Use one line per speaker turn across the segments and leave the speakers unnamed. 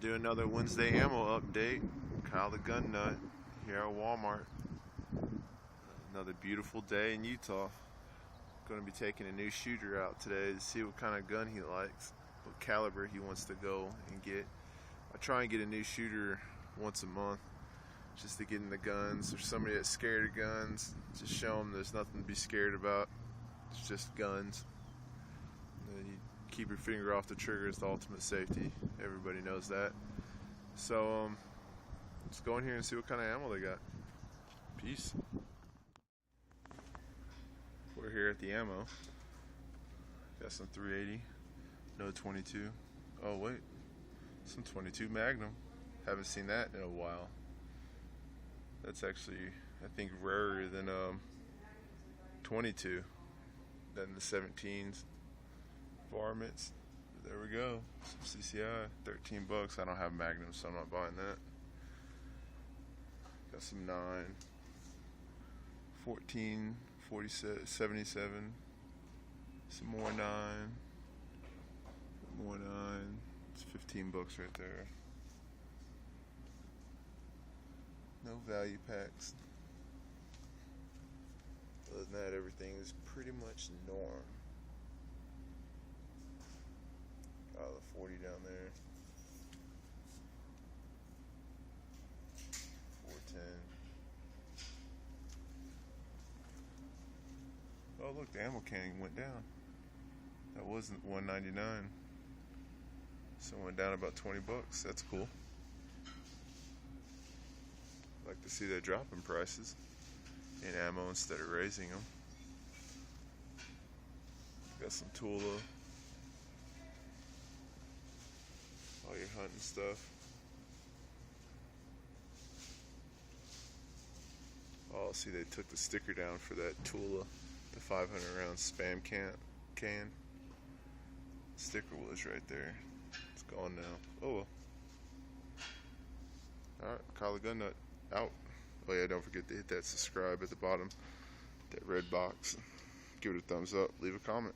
Do another Wednesday ammo update. Kyle the Gun Nut here at Walmart. Another beautiful day in Utah. Going to be taking a new shooter out today to see what kind of gun he likes, what caliber he wants to go and get. I try and get a new shooter once a month just to get in the guns. There's somebody that's scared of guns, just show them there's nothing to be scared about. It's just guns. You keep your finger off the trigger is the ultimate safety. Everybody knows that. So let's go in here and see what kind of ammo they got. Peace. We're here at the ammo. Got some 380, no 22. Oh wait, some 22 Magnum. Haven't seen that in a while. That's actually, I think, rarer than 22, than the 17s. Varmints. There we go. Some CCI, 13 bucks. I don't have Magnum, so I'm not buying that. Got some 9, 14, 47, 77. Some more 9. More 9. It's 15 bucks right there. No value packs. Other than that, everything is pretty much norm. Oh, the 40 down there. 410. Oh, look, the ammo can went down. That wasn't $1.99. So it went down about 20 bucks. That's cool. Like to see that drop in prices in ammo instead of raising them. Got some Tula. All your hunting stuff. Oh, see, they took the sticker down for that Tula, the 500 round spam can. Sticker was right there. It's gone now. Oh well. Alright, Kyle the Gun Nut out. Oh yeah, don't forget to hit that subscribe at the bottom, that red box. Give it a thumbs up, leave a comment.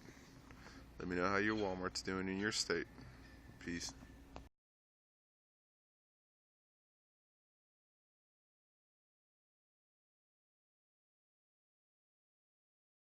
Let me know how your Walmart's doing in your state. Peace.